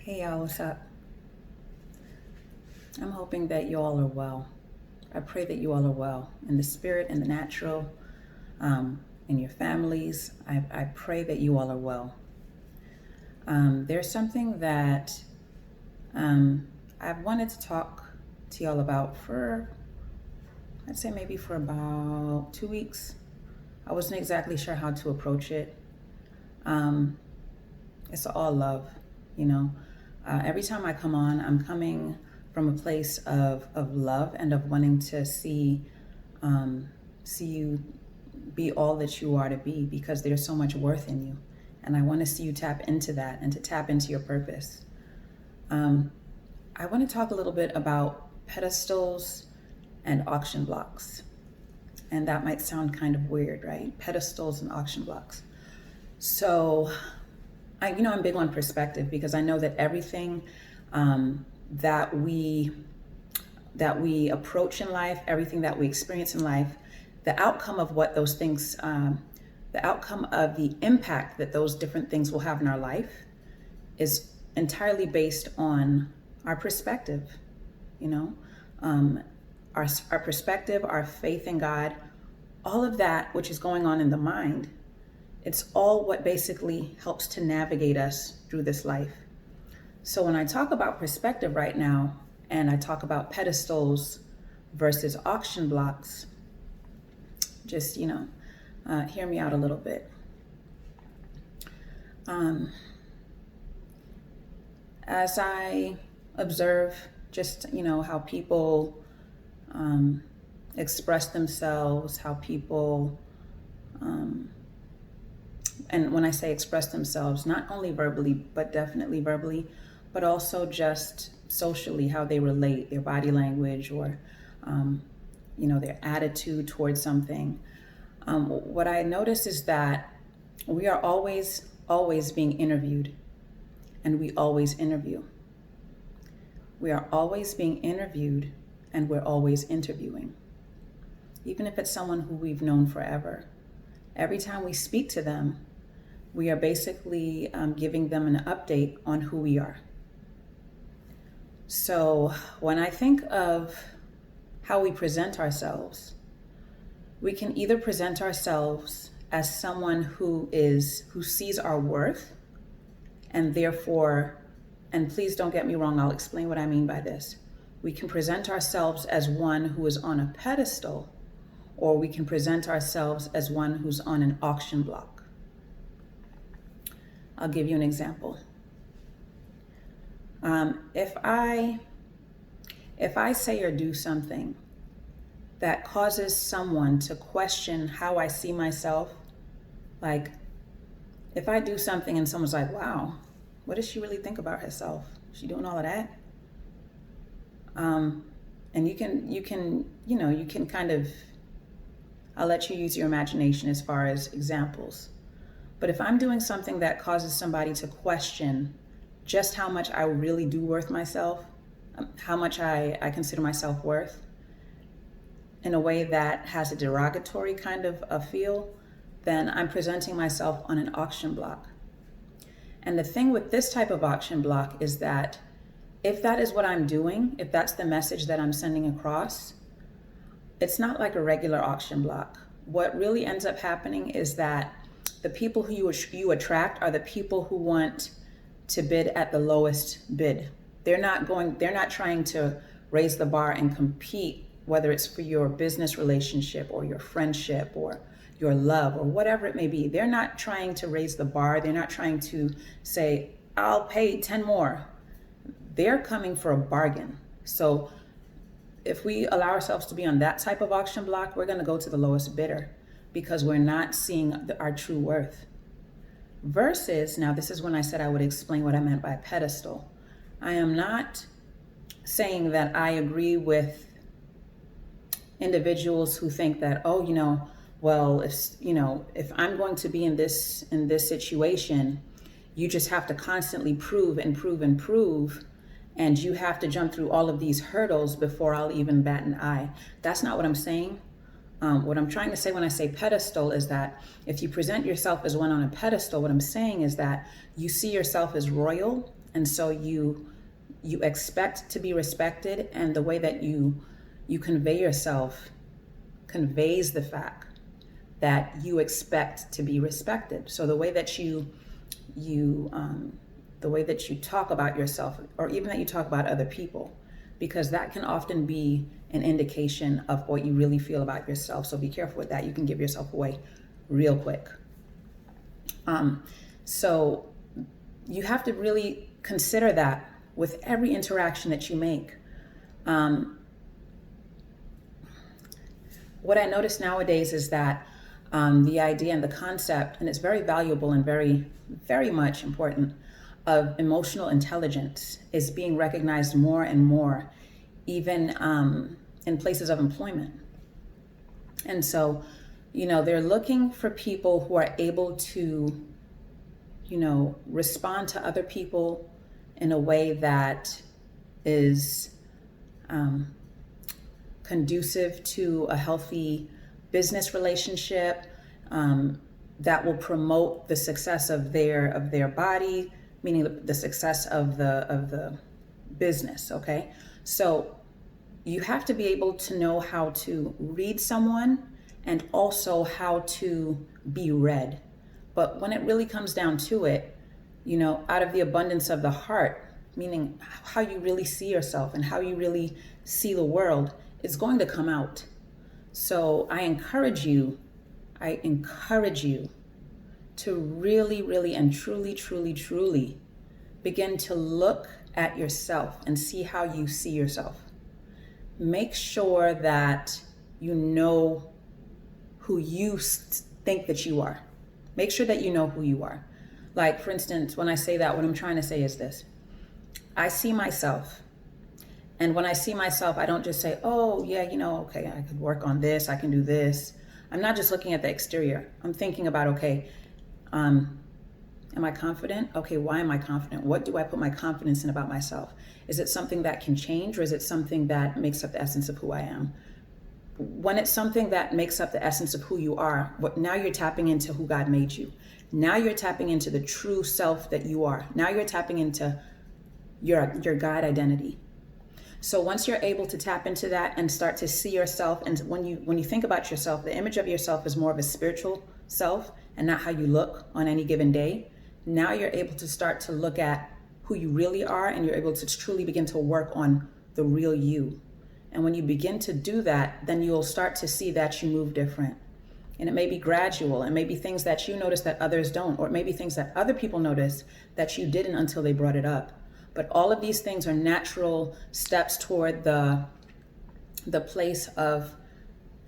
Hey y'all, what's up? I'm hoping that you all are well. I pray that you all are well in the spirit and the natural, in your families. I pray that you all are well. There's something that I've wanted to talk to y'all about for, I'd say maybe for about 2 weeks. I wasn't exactly sure how to approach it. It's all love, you know. Every time I come on, I'm coming from a place of love and of wanting to see you be all that you are to be, because there's so much worth in you. And I want to see you tap into that and to tap into your purpose. I want to talk a little bit about pedestals and auction blocks. And that might sound kind of weird, right? Pedestals and auction blocks. So, I'm big on perspective, because I know that everything that we approach in life, everything that we experience in life, the outcome of what those things, the outcome of the impact that those different things will have in our life is entirely based on our perspective, our perspective, our faith in God, all of that which is going on in the mind. It's all what basically helps to navigate us through this life. So when I talk about perspective right now, and I talk about pedestals versus auction blocks, just, hear me out a little bit. As I observe just, how people express themselves, how people, and when I say express themselves, not only verbally, but definitely verbally, but also just socially, how they relate, their body language, or, their attitude towards something. What I notice is that we are always being interviewed, and we always interview. We are always being interviewed, and we're always interviewing. Even if it's someone who we've known forever, every time we speak to them, we are basically giving them an update on who we are. So when I think of how we present ourselves, we can either present ourselves as someone who sees our worth, and therefore, and please don't get me wrong, I'll explain what I mean by this. We can present ourselves as one who is on a pedestal, or we can present ourselves as one who's on an auction block. I'll give you an example. If I say or do something that causes someone to question how I see myself, like if I do something and someone's like, wow, what does she really think about herself? She doing all of that? And you can kind of, I'll let you use your imagination as far as examples. But if I'm doing something that causes somebody to question just how much I really do worth myself, how much I consider myself worth, in a way that has a derogatory kind of a feel, then I'm presenting myself on an auction block. And the thing with this type of auction block is that if that is what I'm doing, if that's the message that I'm sending across, it's not like a regular auction block. What really ends up happening is that the people who you attract are the people who want to bid at the lowest bid. They're not trying to raise the bar and compete, whether it's for your business relationship or your friendship or your love or whatever it may be. They're not trying to raise the bar. They're not trying to say, I'll pay 10 more. They're coming for a bargain. So if we allow ourselves to be on that type of auction block, we're going to go to the lowest bidder, because we're not seeing our true worth. Versus, now this is when I said I would explain what I meant by pedestal. I am not saying that I agree with individuals who think that, well, if I'm going to be in this situation, you just have to constantly prove and prove and prove, and you have to jump through all of these hurdles before I'll even bat an eye. That's not what I'm saying. What I'm trying to say when I say pedestal is that if you present yourself as one on a pedestal, what I'm saying is that you see yourself as royal And so you expect to be respected, and the way that you convey yourself conveys the fact that you expect to be respected. So the way that you the way that you talk about yourself, or even that you talk about other people, because that can often be an indication of what you really feel about yourself. So be careful with that. You can give yourself away real quick. So you have to really consider that with every interaction that you make. What I notice nowadays is that the idea and the concept, and it's very valuable and very, very much important, of emotional intelligence is being recognized more and more, even in places of employment. And so, they're looking for people who are able to, respond to other people in a way that is conducive to a healthy business relationship, that will promote the success of their body, meaning the success of the business. Okay, so you have to be able to know how to read someone and also how to be read. But when it really comes down to it, out of the abundance of the heart, meaning how you really see yourself and how you really see the world, it's going to come out. So I encourage you to really, really, and truly, truly, truly begin to look at yourself and see how you see yourself. Make sure that you know who you think that you are. Make sure that you know who you are. Like, for instance, when I say that, what I'm trying to say is this. I see myself. And when I see myself, I don't just say, oh, yeah, okay, I could work on this, I can do this. I'm not just looking at the exterior. I'm thinking about, okay, am I confident? Okay, why am I confident? What do I put my confidence in about myself? Is it something that can change, or is it something that makes up the essence of who I am? When it's something that makes up the essence of who you are, now you're tapping into who God made you. Now you're tapping into the true self that you are. Now you're tapping into your God identity. So once you're able to tap into that and start to see yourself, and when you think about yourself, the image of yourself is more of a spiritual self and not how you look on any given day. Now you're able to start to look at who you really are, and you're able to truly begin to work on the real you. And when you begin to do that, then you'll start to see that you move different. And it may be gradual. It may be things that you notice that others don't, or it may be things that other people notice that you didn't until they brought it up. But all of these things are natural steps toward the place of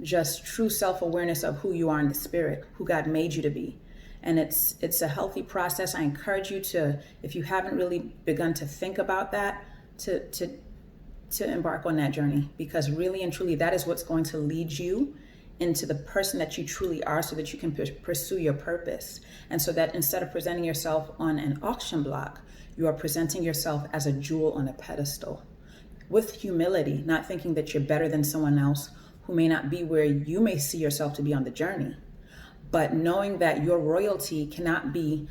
just true self-awareness of who you are in the spirit, who God made you to be. And it's a healthy process. I encourage you to, if you haven't really begun to think about that, to embark on that journey, because really and truly that is what's going to lead you into the person that you truly are, so that you can pursue your purpose. And so that instead of presenting yourself on an auction block, you are presenting yourself as a jewel on a pedestal, with humility, not thinking that you're better than someone else who may not be where you may see yourself to be on the journey, but knowing that your royalty cannot be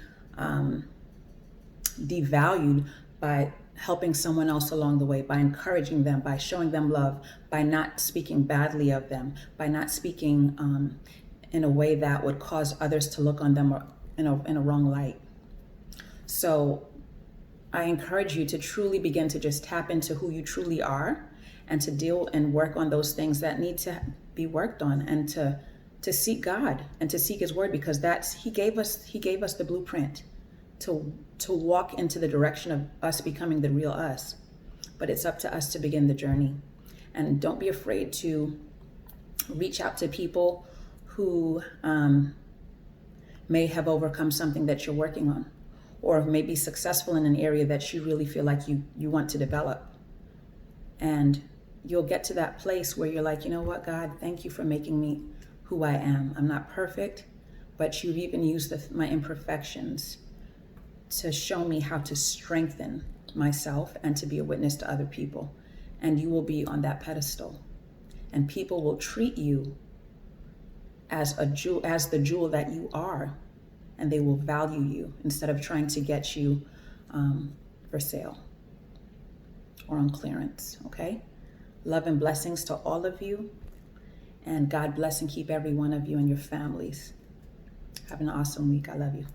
devalued by helping someone else along the way, by encouraging them, by showing them love, by not speaking badly of them, by not speaking in a way that would cause others to look on them in a wrong light. So I encourage you to truly begin to just tap into who you truly are, and to deal and work on those things that need to be worked on, and to seek God and to seek His word, because He gave us the blueprint to walk into the direction of us becoming the real us. But it's up to us to begin the journey. And don't be afraid to reach out to people who may have overcome something that you're working on, or may be successful in an area that you really feel like you want to develop. And you'll get to that place where you're like, you know what, God, thank you for making me who I am. I'm not perfect, but you've even used my imperfections to show me how to strengthen myself and to be a witness to other people. And you will be on that pedestal. And people will treat you as the jewel that you are. And they will value you instead of trying to get you for sale or on clearance, okay? Love and blessings to all of you, and God bless and keep every one of you and your families. Have an awesome week. I love you.